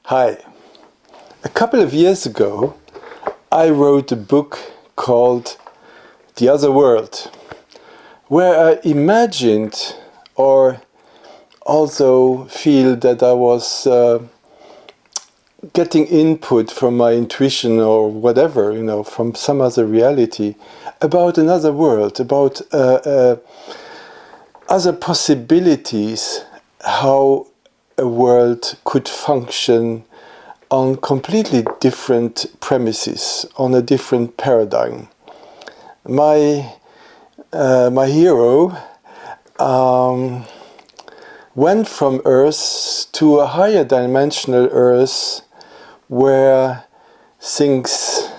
Hi. A couple of years ago, I wrote a book called The Other World, where I imagined or also feel that I was getting input from my intuition or whatever, from some other reality about another world, about other possibilities, how a world could function on completely different premises, on a different paradigm. My hero went from Earth to a higher dimensional Earth where things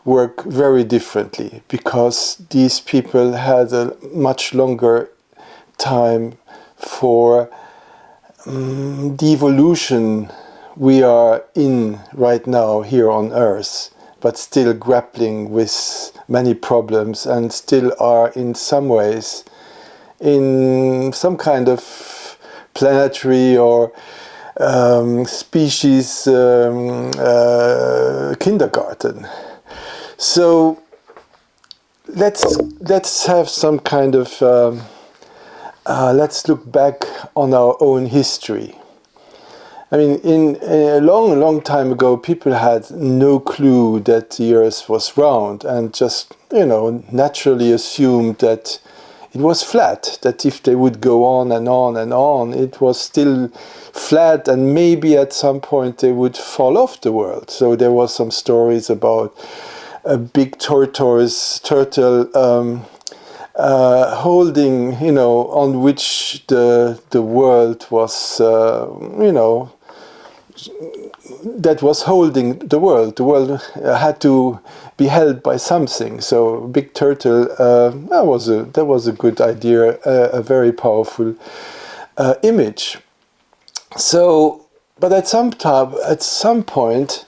work very differently, because these people had a much longer time for the evolution we are in right now here on Earth, but still grappling with many problems and still are in some ways in some kind of planetary or species kindergarten. So let's have some kind of let's look back on our own history. I mean, in a long time ago, people had no clue that the Earth was round and just, naturally assumed that it was flat, that if they would go on and on and on, it was still flat, and maybe at some point they would fall off the world. So there was some stories about a big turtle holding, on which the world was, that was holding the world. The world had to be held by something. So big turtle, that was a good idea, a very powerful image. So, but at some point,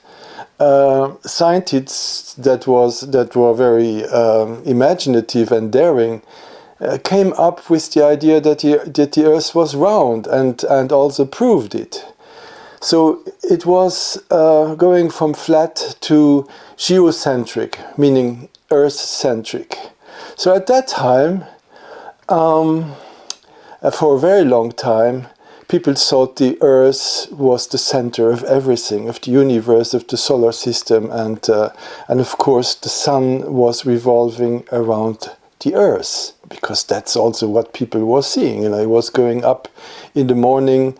scientists that were very imaginative and daring came up with the idea that the Earth was round, and also proved it. So it was going from flat to geocentric, meaning Earth-centric. So at that time, for a very long time, people thought the Earth was the center of everything, of the universe, of the solar system, and of course the sun was revolving around the Earth, because that's also what people were seeing. It was going up in the morning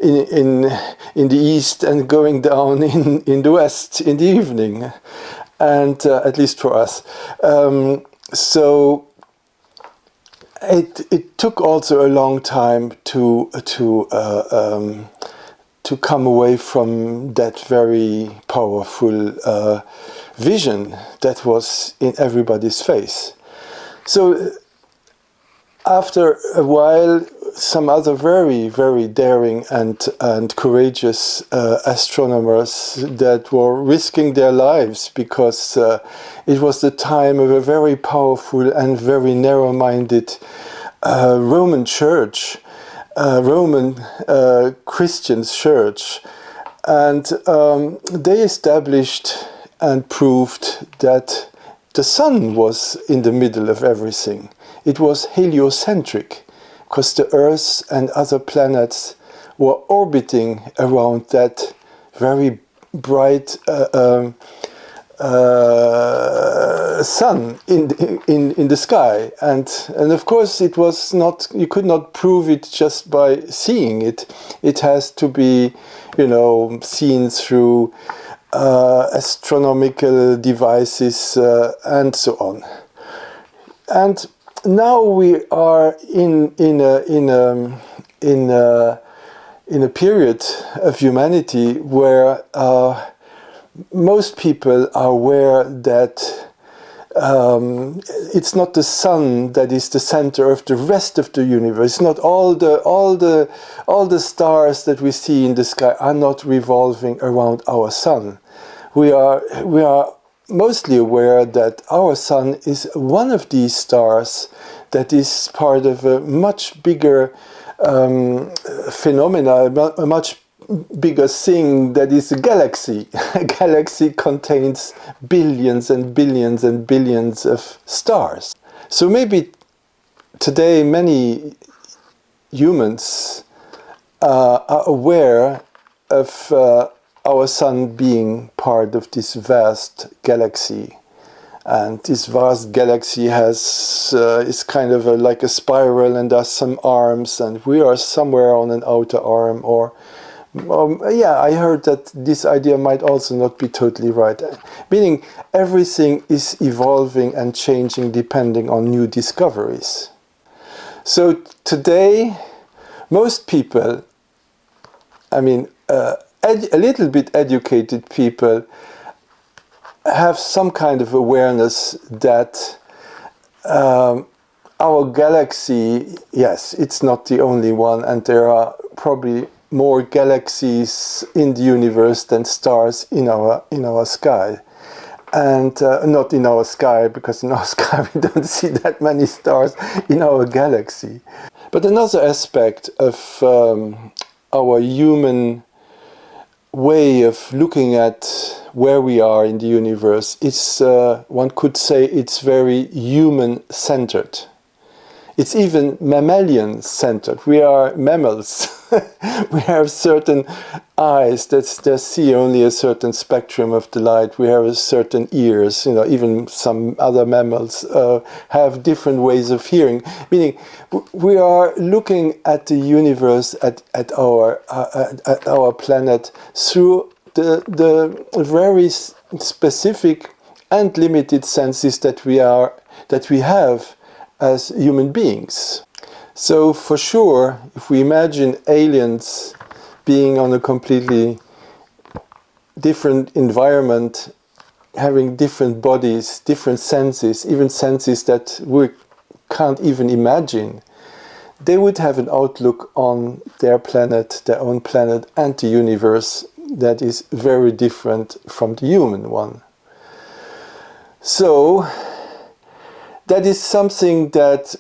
in the east and going down in the west in the evening, and at least for us. So it took also a long time to come away from that very powerful vision that was in everybody's face. So after a while, some other very, very daring and courageous astronomers that were risking their lives, because it was the time of a very powerful and very narrow-minded Roman church, Roman Christian church, and they established and proved that the sun was in the middle of everything. It was heliocentric, because the Earth and other planets were orbiting around that very bright sun in the sky, and of course it was not. You could not prove it just by seeing it. It has to be, seen through astronomical devices and so on. And now we are in a period of humanity where most people are aware that it's not the sun that is the center of the rest of the universe. It's not all the stars that we see in the sky are not revolving around our sun. We are mostly aware that our sun is one of these stars that is part of a much bigger phenomena, a much bigger thing that is a galaxy. A galaxy contains billions and billions and billions of stars. So maybe today many humans are aware of our sun being part of this vast galaxy. And this vast galaxy is kind of like a spiral and has some arms, and we are somewhere on an outer arm. Or yeah, I heard that this idea might also not be totally right. Meaning everything is evolving and changing depending on new discoveries. So today, most people, I mean, a little bit educated people, have some kind of awareness that our galaxy, yes, it's not the only one, and there are probably more galaxies in the universe than stars in our sky. And not in our sky, because in our sky we don't see that many stars in our galaxy. But another aspect of our human way of looking at where we are in the universe is, one could say, it's very human-centered. It's even mammalian-centered. We are mammals. We have certain eyes that see only a certain spectrum of the light. We have certain ears. You know, even some other mammals have different ways of hearing. Meaning, we are looking at the universe, at our planet through the very specific and limited senses that we have as human beings. So for sure, if we imagine aliens being on a completely different environment, having different bodies, different senses, even senses that we can't even imagine, they would have an outlook on their planet, their own planet, and the universe that is very different from the human one. So that is something that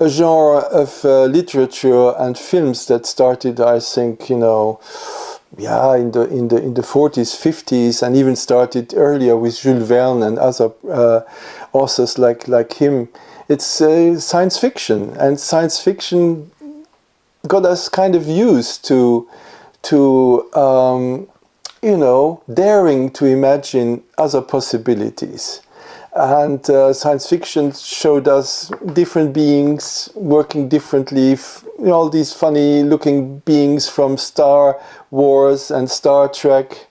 a genre of literature and films that started, I think, in the 40s, 50s, and even started earlier with Jules Verne and other authors like him. It's science fiction, and science fiction got us kind of used to daring to imagine other possibilities. And science fiction showed us different beings working differently, all these funny looking beings from Star Wars and Star Trek,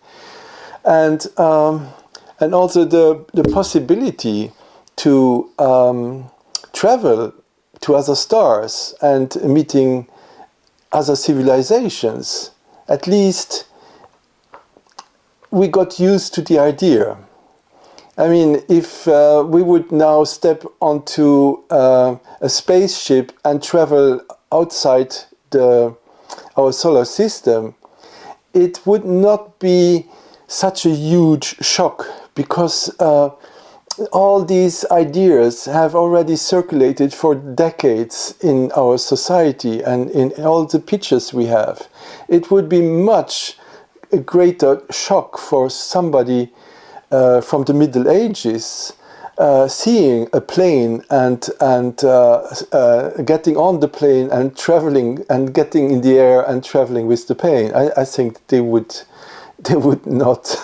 and also the possibility to travel to other stars and meeting other civilizations. At least we got used to the idea. I mean, if we would now step onto a spaceship and travel outside our solar system, it would not be such a huge shock, because all these ideas have already circulated for decades in our society and in all the pictures we have. It would be much a greater shock for somebody from the Middle Ages, seeing a plane and getting on the plane and traveling and getting in the air and traveling with the plane. I think they would not,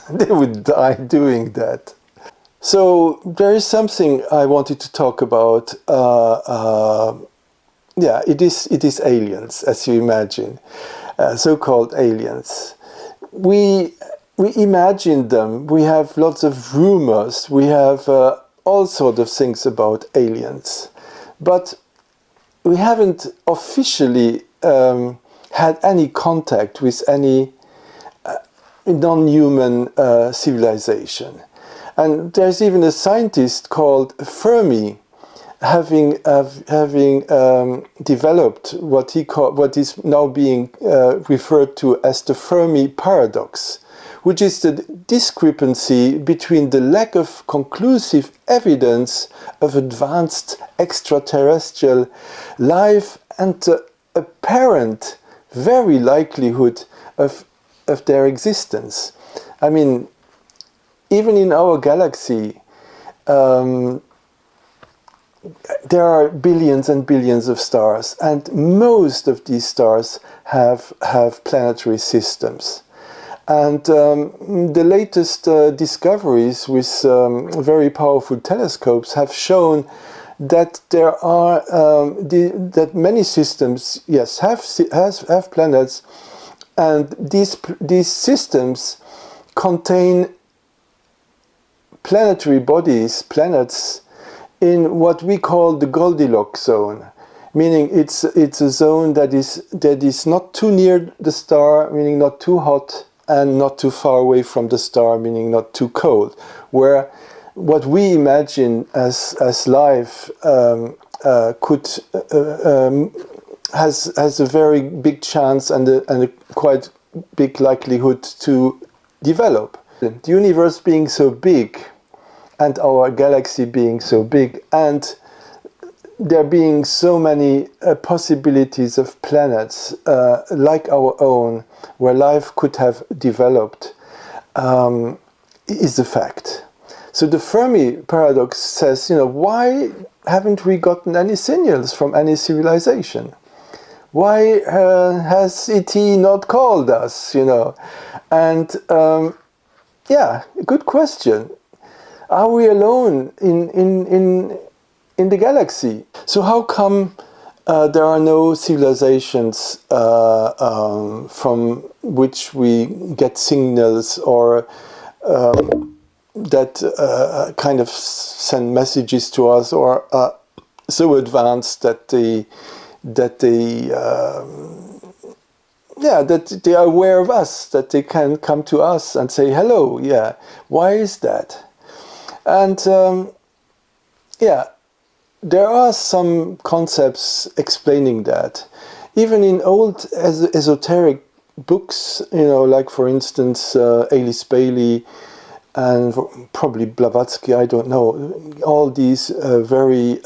they would die doing that. So there is something I wanted to talk about. Yeah, it is aliens, as you imagine, so-called aliens. We imagine them, we have lots of rumors, we have all sorts of things about aliens. But we haven't officially had any contact with any non-human civilization. And there's even a scientist called Fermi having developed what is now being referred to as the Fermi paradox, which is the discrepancy between the lack of conclusive evidence of advanced extraterrestrial life and the apparent very likelihood of their existence. I mean, even in our galaxy, there are billions and billions of stars, and most of these stars have planetary systems. And the latest discoveries with very powerful telescopes have shown that there are that many systems, yes, have planets, and these systems contain planetary bodies, planets, in what we call the Goldilocks zone, meaning it's a zone that is not too near the star, meaning not too hot, and not too far away from the star, meaning not too cold, where what we imagine as life has a very big chance and a quite big likelihood to develop. The universe being so big, and our galaxy being so big, and there being so many possibilities of planets like our own, where life could have developed, is a fact. So the Fermi paradox says, why haven't we gotten any signals from any civilization? Why has ET not called us, And yeah, good question. Are we alone in the galaxy? So how come there are no civilizations from which we get signals, or that kind of send messages to us, or so advanced that they are aware of us, that they can come to us and say hello? Yeah, why is that? And there are some concepts explaining that. Even in old esoteric books, like for instance Alice Bailey and probably Blavatsky, I don't know, all these very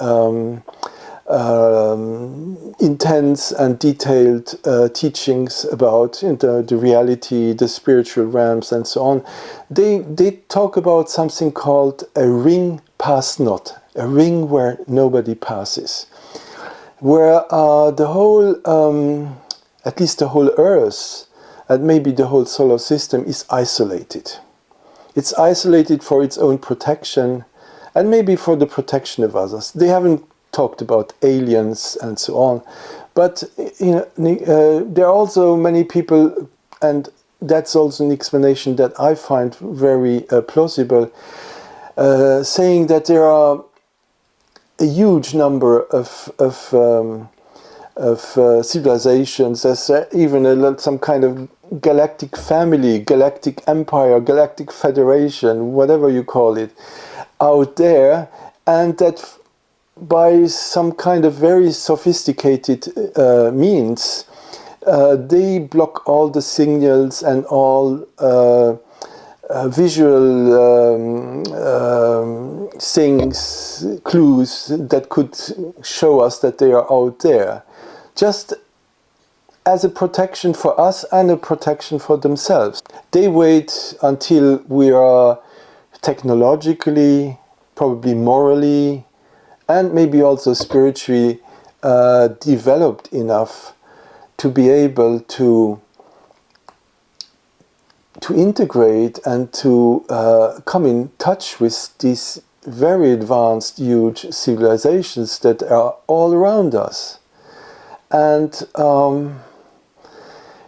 intense and detailed teachings about the reality, the spiritual realms, and so on. They talk about something called a ring pass not, a ring where nobody passes, where the whole, at least the whole Earth, and maybe the whole solar system is isolated. It's isolated for its own protection, and maybe for the protection of others. They haven't talked about aliens and so on, but there are also many people, and that's also an explanation that I find very plausible, saying that there are a huge number of civilizations. There's even some kind of galactic family, galactic empire, galactic federation, whatever you call it, out there, and that by some kind of very sophisticated means, they block all the signals and all visual things, clues that could show us that they are out there, just as a protection for us and a protection for themselves. They wait until we are technologically, probably morally, and maybe also spiritually developed enough to be able to integrate and to come in touch with these very advanced, huge civilizations that are all around us. And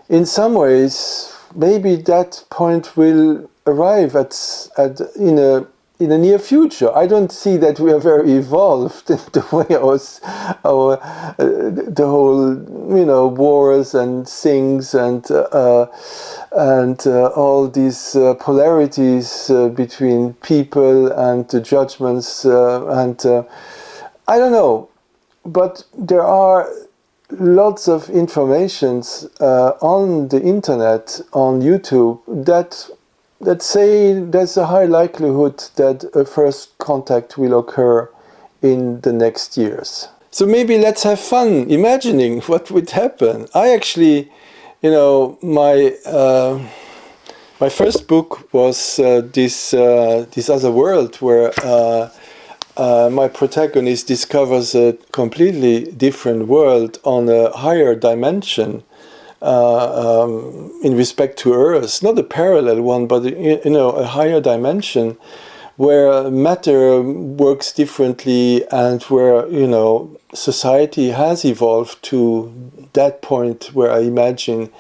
in some ways, maybe that point will arrive in the near future. I don't see that we are very evolved in the way the whole wars and things and all these polarities between people and the judgments and I don't know, but there are lots of informations on the internet, on YouTube, that say there's a high likelihood that a first contact will occur in the next years. So maybe let's have fun imagining what would happen. I actually you know, my first book was this other world where my protagonist discovers a completely different world on a higher dimension in respect to Earth, not a parallel one, but a higher dimension where matter works differently and where society has evolved to that point where I imagine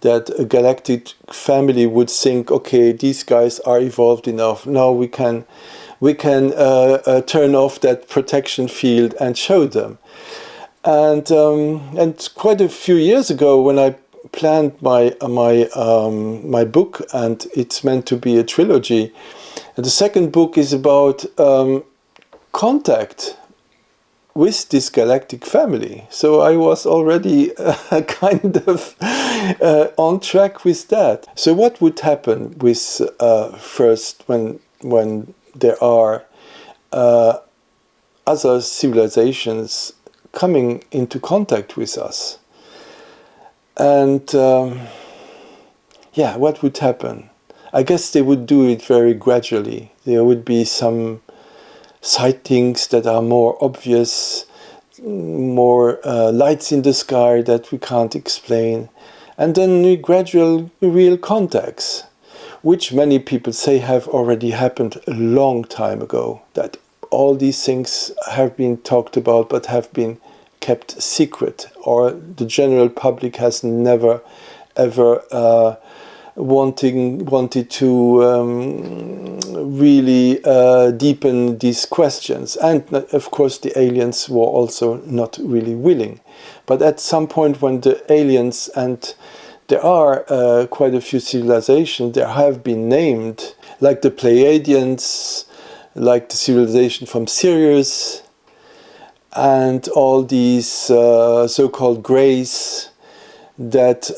that a galactic family would think, okay, these guys are evolved enough. Now we can turn off that protection field and show them. And quite a few years ago, when I planned my book, and it's meant to be a trilogy, and the second book is about contact with this galactic family. So I was already kind of on track with that. So what would happen with first when there are other civilizations coming into contact with us? And what would happen? I guess they would do it very gradually. There would be some sightings that are more obvious, more lights in the sky that we can't explain, and then gradual real contacts, which many people say have already happened a long time ago, that all these things have been talked about but have been kept secret, or the general public has never ever wanted to really deepen these questions. And of course the aliens were also not really willing. But at some point when the aliens, and there are quite a few civilizations, there have been named, like the Pleiadians, like the civilization from Sirius, and all these so-called greys that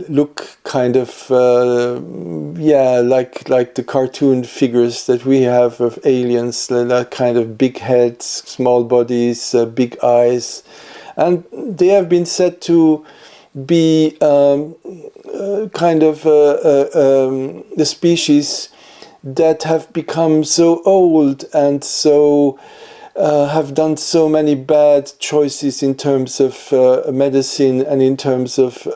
look kind of like the cartoon figures that we have of aliens, that kind of big heads, small bodies, big eyes, and they have been said to be kind of the species that have become so old and so have done so many bad choices in terms of medicine and in terms of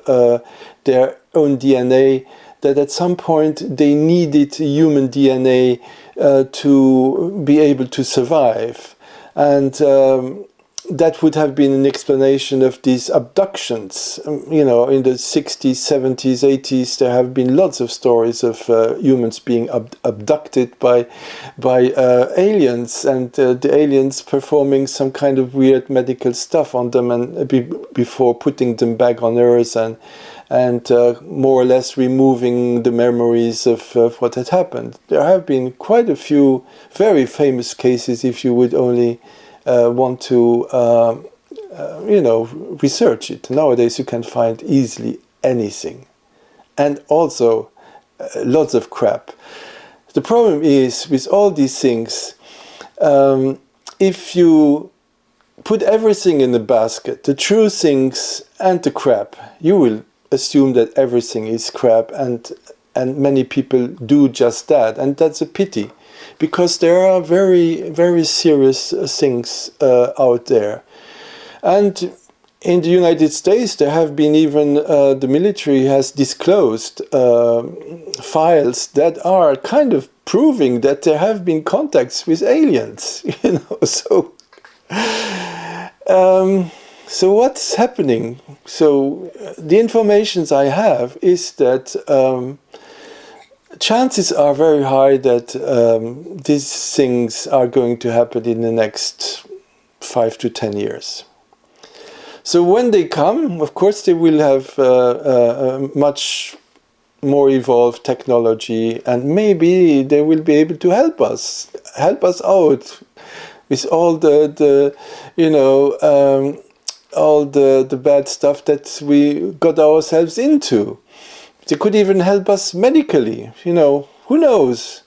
their own DNA, that at some point they needed human DNA to be able to survive. And that would have been an explanation of these abductions. In the 60s, 70s, 80s, there have been lots of stories of humans being abducted by aliens, and the aliens performing some kind of weird medical stuff on them, and before putting them back on Earth, and more or less removing the memories of what had happened. There have been quite a few very famous cases, if you would only want to research it. Nowadays you can find easily anything, and also lots of crap. The problem is with all these things, if you put everything in the basket, the true things and the crap, you will assume that everything is crap, and many people do just that, and that's a pity. Because there are very, very serious things out there. And in the United States, there have been even, the military has disclosed files that are kind of proving that there have been contacts with aliens, So what's happening? So the information I have is that chances are very high that these things are going to happen in the next 5 to 10 years. So when they come, of course, they will have much more evolved technology, and maybe they will be able to help us out with all all the bad stuff that we got ourselves into. They could even help us medically, who knows?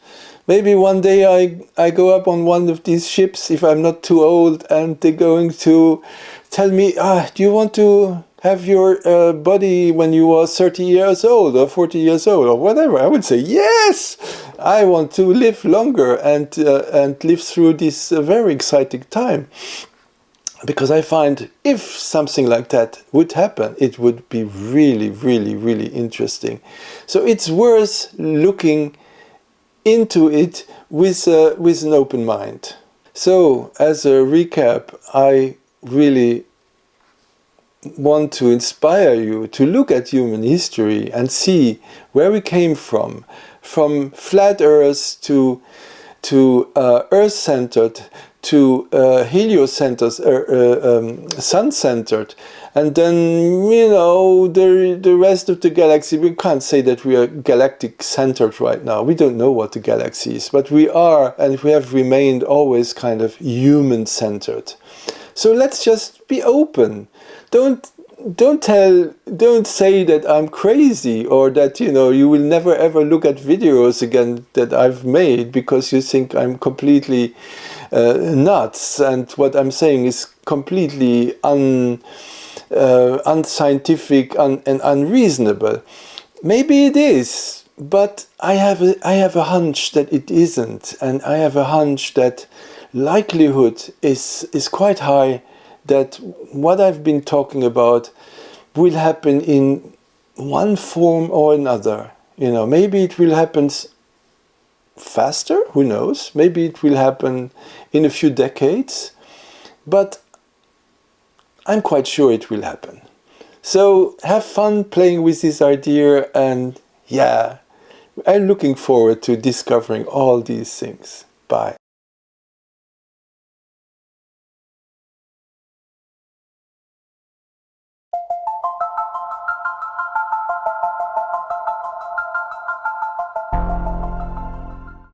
Maybe one day I go up on one of these ships, if I'm not too old, and they're going to tell me, do you want to have your body when you are 30 years old or 40 years old or whatever? I would say, yes, I want to live longer and live through this very exciting time. Because I find if something like that would happen, it would be really, really, really interesting. So it's worth looking into it with an open mind. So as a recap, I really want to inspire you to look at human history and see where we came from flat Earth to Earth-centered, to heliocentered, sun-centered, and then, you know, the rest of the galaxy. We can't say that we are galactic-centered right now. We don't know what the galaxy is, but we are, and we have remained always kind of human-centered. So let's just be open. Don't say that I'm crazy, or that, you know, you will never ever look at videos again that I've made because you think I'm completely nuts and what I'm saying is completely unscientific and unreasonable. Maybe it is, but I have a hunch that it isn't, and I have a hunch that likelihood is quite high that what I've been talking about will happen in one form or another. You know, maybe it will happen faster, who knows? Maybe it will happen in a few decades, but I'm quite sure it will happen. So have fun playing with this idea, and yeah, I'm looking forward to discovering all these things. Bye.